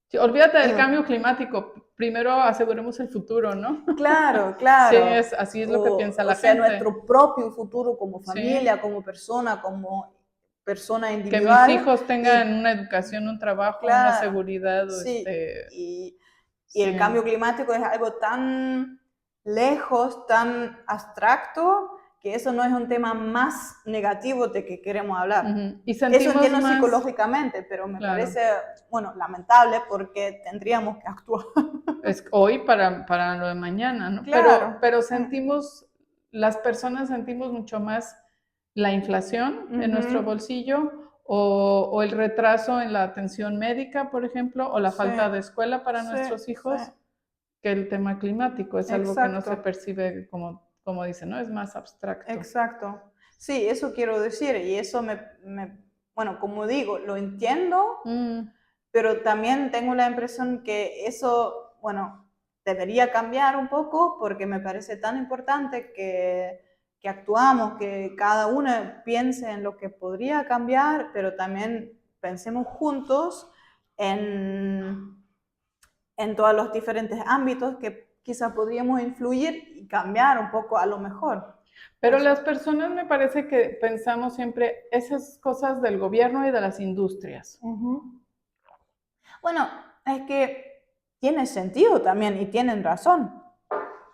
Sí, olvídate del cambio climático. Primero aseguremos el futuro, ¿no? Claro, Sí, claro. así es lo que piensa O la sea, gente. nuestro propio futuro como Sí. familia, como persona Que mis individual. hijos tengan Y una educación, un trabajo, una claro, seguridad, sí. Y el sí. cambio climático es algo tan lejos, tan abstracto, que eso no es un tema más negativo de que queremos hablar. Ujú. Y Eso sentimos entiendo más, psicológicamente, pero me claro, parece, bueno, lamentable porque tendríamos que actuar. es hoy para lo de mañana, ¿no? Claro. Pero sentimos, las personas sentimos mucho más la inflación en nuestro Ujú. bolsillo o el retraso en la atención médica, por ejemplo, o la Sí, falta de escuela para sí, nuestros sí, hijos, que el tema climático. Es algo que no se exacto, percibe como dicen, ¿no? Es más abstracto. exacto. Sí, eso quiero decir y eso bueno, como digo, lo entiendo, Mm, pero también tengo la impresión que eso, bueno, debería cambiar un poco porque me parece tan importante que actuamos, que cada uno piense en lo que podría cambiar, pero también pensemos juntos en, en todos los diferentes ámbitos que quizá podríamos influir y cambiar un poco a lo mejor. Pero las personas me parece que pensamos siempre esas cosas del gobierno y de las industrias. Uh-huh. Bueno, es que tiene sentido también y tienen razón.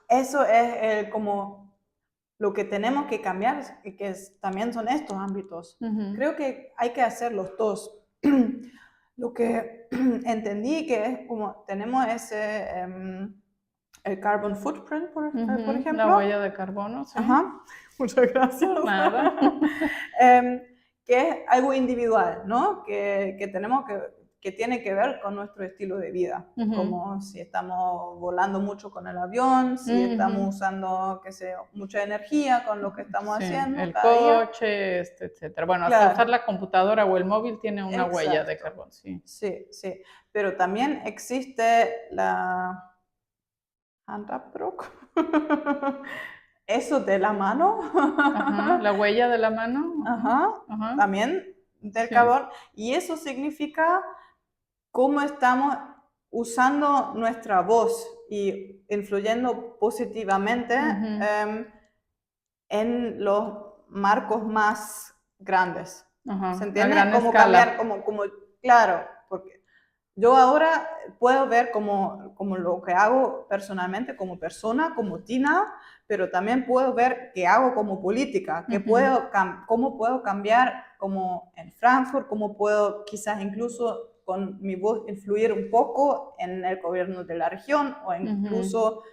Eso es como lo que tenemos que cambiar, y que también son estos ámbitos. Ujú. Creo que hay que hacer los dos. Lo que entendí que es como tenemos el carbon footprint, por Ujú. La ejemplo. huella de carbono, sí. Ajá, muchas gracias. Por nada. que es algo individual, ¿no? Que tenemos que tiene que ver con nuestro estilo de vida, como si estamos volando mucho con el avión, si estamos usando, qué sé, mucha energía con lo que estamos haciendo el cada día. coche, etcétera. Bueno, hasta Claro. usar la computadora o el móvil tiene una huella de carbón, sí. Sí, sí. Pero también existe la handabdruk. Eso de la mano. Ajá, la huella de la mano. Ajá. Ajá. También del Sí. carbón. Y eso significa cómo estamos usando nuestra voz y influyendo positivamente en los marcos más grandes. Ajá, ¿Se a entiende? gran Como escala. cambiar, claro, porque yo ahora puedo ver como lo que hago personalmente como persona, como Tina, pero también puedo ver qué hago como política, cómo puedo cambiar como en Frankfurt, cómo puedo quizás incluso con mi voz influir un poco en el gobierno de la región o incluso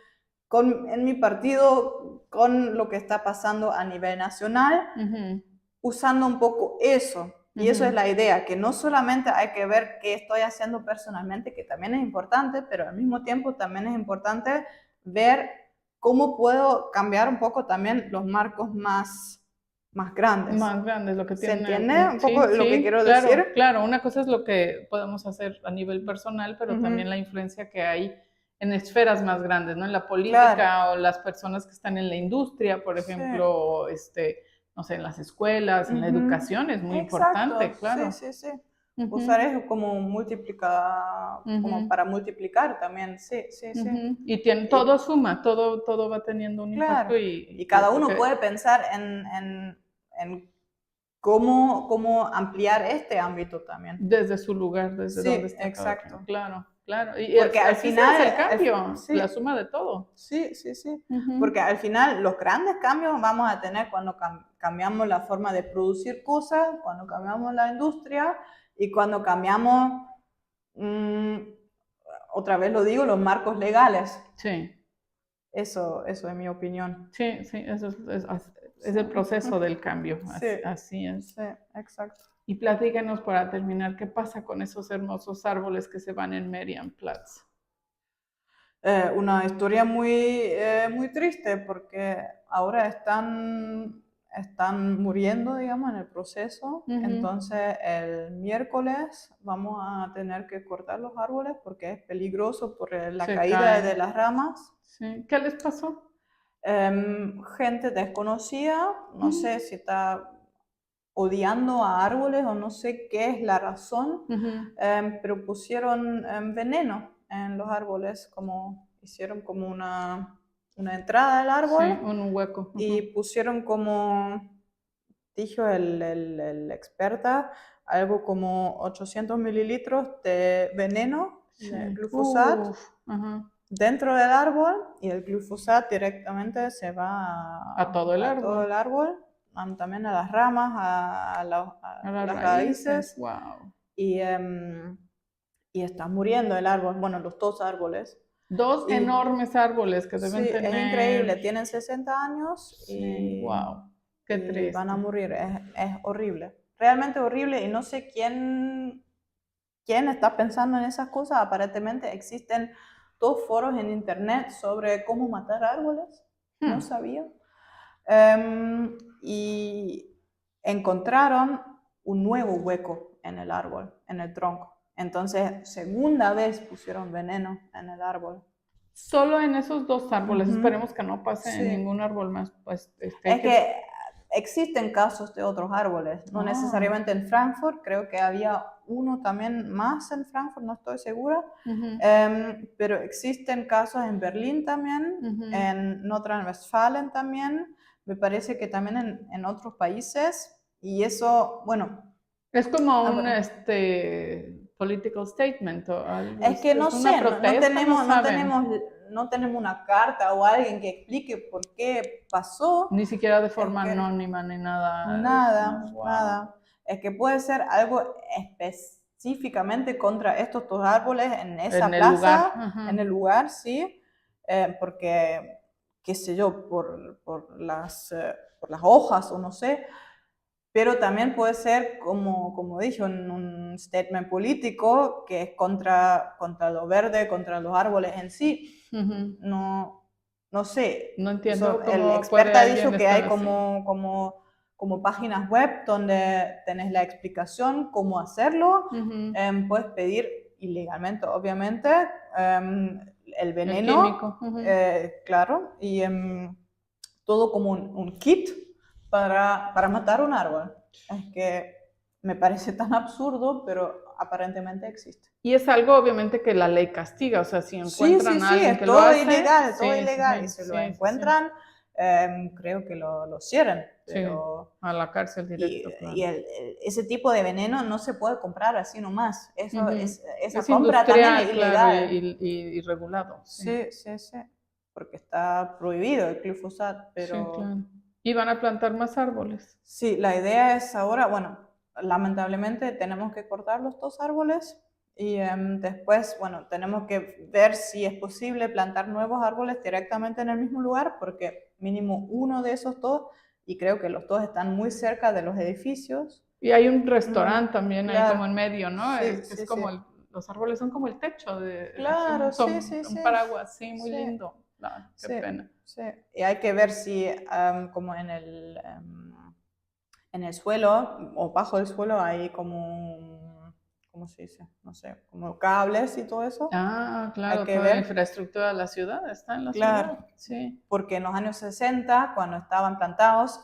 en mi partido con lo que está pasando a nivel nacional, usando un poco eso. Y eso es la idea, que no solamente hay que ver qué estoy haciendo personalmente, que también es importante, pero al mismo tiempo también es importante ver cómo puedo cambiar un poco también los marcos más grandes. Más grandes, lo que ¿Se tiene. entiende un poco lo que quiero claro, decir? Claro, una cosa es lo que podemos hacer a nivel personal, pero también la influencia que hay en esferas más grandes, ¿no? En la política o las personas que están en la industria, por ejemplo, no sé, en las escuelas, en la educación es muy importante, claro. Sí. Usar eso como como para multiplicar también, sí. Y todo suma, todo va teniendo un impacto y cada uno puede pensar en cómo ampliar este ámbito también. Desde su lugar, desde donde está exacto. cada quien. Claro. Y porque al final se hace el cambio, la suma de todo. Sí. Porque al final los grandes cambios vamos a tener cuando cambiamos la forma de producir cosas, cuando cambiamos la industria y cuando cambiamos, otra vez lo digo, los marcos legales. Sí. Eso es mi opinión. Sí, eso es el proceso del cambio, así es. Sí, exacto. Y platícanos para terminar, ¿qué pasa con esos hermosos árboles que se van en Marienplatz? Una historia muy triste porque ahora están muriendo, digamos, en el proceso. Entonces el miércoles vamos a tener que cortar los árboles porque es peligroso por la caída de las ramas. Sí. ¿Qué les pasó? Gente desconocida, no sé si está odiando a árboles o no sé qué es la razón, pero pusieron veneno en los árboles, hicieron como una entrada al árbol. Sí, un hueco. Y pusieron como, dijo el experta, algo como 800 mililitros de veneno, de glifosato, dentro del árbol, y el glifosato directamente se va a todo el árbol, también a las ramas, a las raíces. Wow. Y está muriendo el árbol, bueno, los dos árboles. Dos enormes árboles que deben tener. Es increíble, tienen 60 años y, wow. Qué triste. Van a morir, es horrible, realmente horrible, y no sé quién está pensando en esas cosas. Aparentemente existen 2 foros en internet sobre cómo matar árboles, no sabía. Y encontraron un nuevo hueco en el árbol, en el tronco. Entonces, segunda vez pusieron veneno en el árbol. Solo en esos 2 árboles, esperemos que no pase en ningún árbol más. Pues, es que existen casos de otros árboles, no necesariamente en Frankfurt, creo que había uno también más en Frankfurt, no estoy segura, pero existen casos en Berlín también, en Nordrhein-Westfalen también, me parece que también en otros países, y eso, bueno... Es como un political statement o algo. Es que no sé, no tenemos una carta o alguien que explique por qué pasó. Ni siquiera de forma anónima ni nada. Nada. Es que puede ser algo específicamente contra estos 2 árboles en esa plaza, en el lugar, sí, porque, qué sé yo, por las hojas o no sé. Pero también puede ser, como dije, un statement político que es contra lo verde, contra los árboles en sí. No sé. No entiendo El cómo puede experto ha alguien dicho que hay estar así. como páginas web donde tenés la explicación cómo hacerlo. Puedes pedir ilegalmente, obviamente, el veneno, El químico. claro, y todo como un kit para matar un árbol. Es que me parece tan absurdo, pero aparentemente existe. Y es algo obviamente que la ley castiga, o sea, si Sí, encuentran a alguien es que lo todo hace, ilegal, todo sí, ilegal. sí, Y si lo sí, sí, encuentran, creo que lo cierran. sí, Pero, a la cárcel y directo, claro. y ese tipo de veneno no se puede comprar así nomás. Esa Es compra también es industrial, claro, ilegal. y regulado, sí. Sí. Porque está prohibido el glifosato, Sí, pero claro. Y van a plantar más árboles. sí, la idea es ahora, bueno, lamentablemente tenemos que cortar los 2 árboles y después, bueno, tenemos que ver si es posible plantar nuevos árboles directamente en el mismo lugar, porque mínimo uno de esos 2, y creo que los 2 están muy cerca de los edificios. Y hay un restaurante también ahí como Claro, en medio, ¿no? sí, Es sí, como sí. los árboles son como el techo así Claro, sí, sí, un sí. paraguas, sí, muy Sí, lindo. Claro, qué sí, pena. sí. Y hay que ver si, como en el suelo o bajo el suelo hay como, ¿cómo se dice? No sé, como cables y todo eso. Ah, Hay claro, que toda la ver, infraestructura de la ciudad está en la claro, ciudad, sí. porque en los años 60, cuando estaban plantados,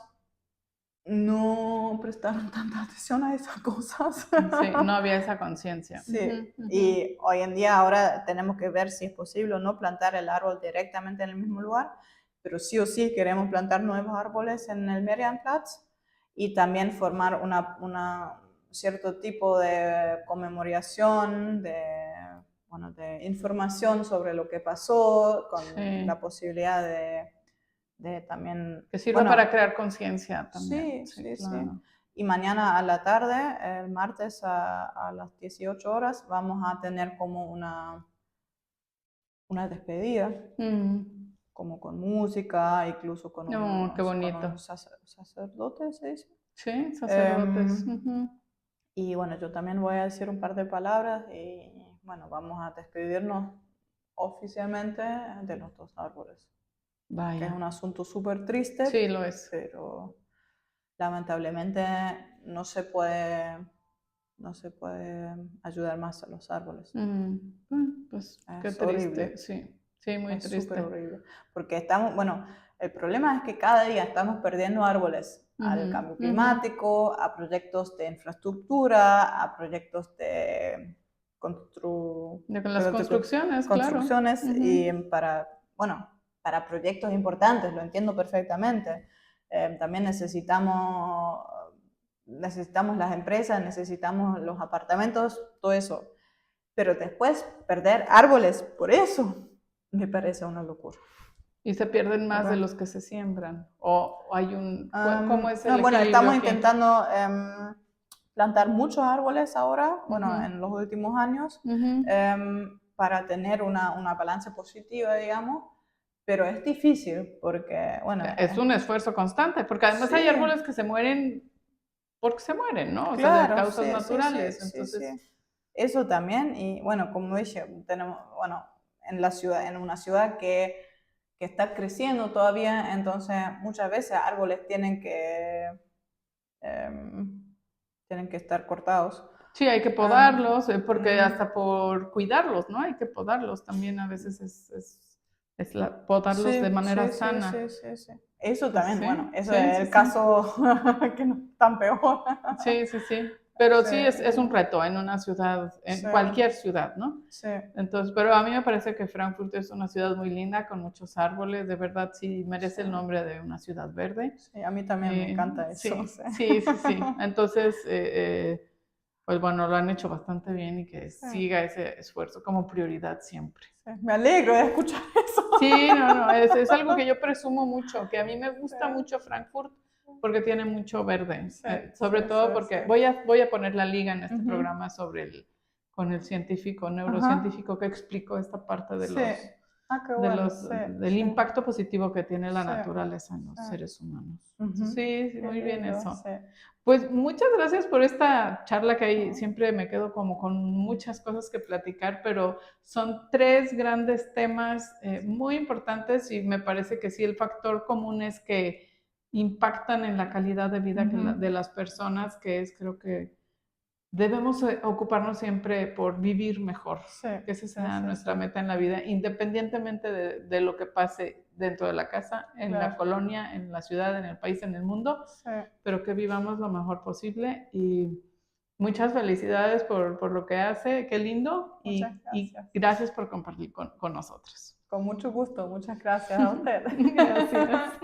no prestaron tanta atención a esas cosas. Sí, no había esa conciencia. Sí, y hoy en día ahora tenemos que ver si es posible o no plantar el árbol directamente en el mismo lugar, pero sí o sí queremos plantar nuevos árboles en el Marienplatz y también formar una cierto tipo de conmemoración, bueno, de información sobre lo que pasó, con Sí, la posibilidad de también, que sirva para bueno, crear conciencia también, sí, sí, sí, sí. claro. Y mañana a la tarde, el martes a las 18 horas, vamos a tener como una despedida, Mm. como con música, incluso No, qué con bonito. un sacerdote, se dice. Sí, sacerdotes. Em, y bueno, yo también voy a decir un par de palabras y bueno, vamos a despedirnos oficialmente de los 2 árboles, que es Vaya, un asunto súper triste, sí lo es. pero lamentablemente no se puede, no se puede ayudar más a los árboles. Pues qué Es triste, horrible, sí, sí, muy es súper triste. horrible. Porque estamos, bueno, el problema es que cada día estamos perdiendo árboles al Ujú, cambio ujú. climático, a proyectos de infraestructura, a proyectos de, Con las construcciones, claro. construcciones y Ujú. bueno, para proyectos importantes, lo entiendo perfectamente. También necesitamos las empresas, necesitamos los apartamentos, todo eso. Pero después perder árboles por eso me parece una locura. Y se pierden más de ¿Verdad? los que se siembran. O hay ¿cómo es el No, bueno, equilibrio estamos aquí? intentando plantar muchos árboles ahora, bueno, Ujú, en los últimos años, ujú. para tener una balanza positiva, digamos, pero es difícil porque, bueno, Es un esfuerzo constante, porque además hay sí, árboles que se mueren porque se mueren, ¿no? O sea, de claro, causas sí, sí, sí, naturales. sí, Entonces, sí. Eso también, y bueno, como dije, tenemos, bueno, en la ciudad, en una ciudad que está creciendo todavía, entonces muchas veces árboles tienen que estar cortados. sí, hay que Am, podarlos, porque mm, hasta por cuidarlos, ¿no? Hay que podarlos también, a veces podarlos de sí, manera sí, sí, sana. sí, sí, sí. Eso Pues también, bueno, sí, eso sí, es sí, el sí. caso que no es tan peor. Sí, sí, sí. Pero Sí, sí es un reto en una ciudad, en sí, cualquier ciudad, ¿no? sí, Entonces, pero a mí me parece que Frankfurt es una ciudad muy linda, con muchos árboles, de verdad sí sí, merece el nombre de una ciudad verde. sí, a mí también me encanta eso, Sí, sí. sí, sí, sí. Entonces, pues bueno, lo han hecho bastante bien y que Sí, siga ese esfuerzo como prioridad siempre. sí. Me alegro de escuchar eso. Sí, no, no, es algo que yo presumo mucho, que a mí me Sí, gusta mucho Frankfurt porque tiene mucho verde, sí, sí, sobre sí, todo sí. porque voy a poner la liga en este Ujú. programa con el científico, Ajá, neurocientífico que explicó esta parte de sí, qué de bueno, los, sí, del sí, impacto positivo que tiene la sí, naturaleza en los sí. seres humanos. Ujú. Sí, sí, Qué muy bien lindo, eso. sí. Pues muchas gracias por esta charla que ahí Oh, siempre me quedo como con muchas cosas que platicar, pero son tres grandes temas muy importantes y me parece que sí, el factor común es que impactan en la calidad de vida de las personas, que es creo que debemos ocuparnos siempre por vivir mejor, sí, que esa sí, sea sí, nuestra sí, meta en la vida, independientemente de lo que pase dentro de la casa, en la claro, colonia, en la ciudad, en el país, en el mundo, sí. pero que vivamos lo mejor posible y muchas felicidades por lo que hace, qué lindo Muchas y gracias. gracias por compartir con nosotros. Con mucho gusto, muchas gracias a usted. Gracias.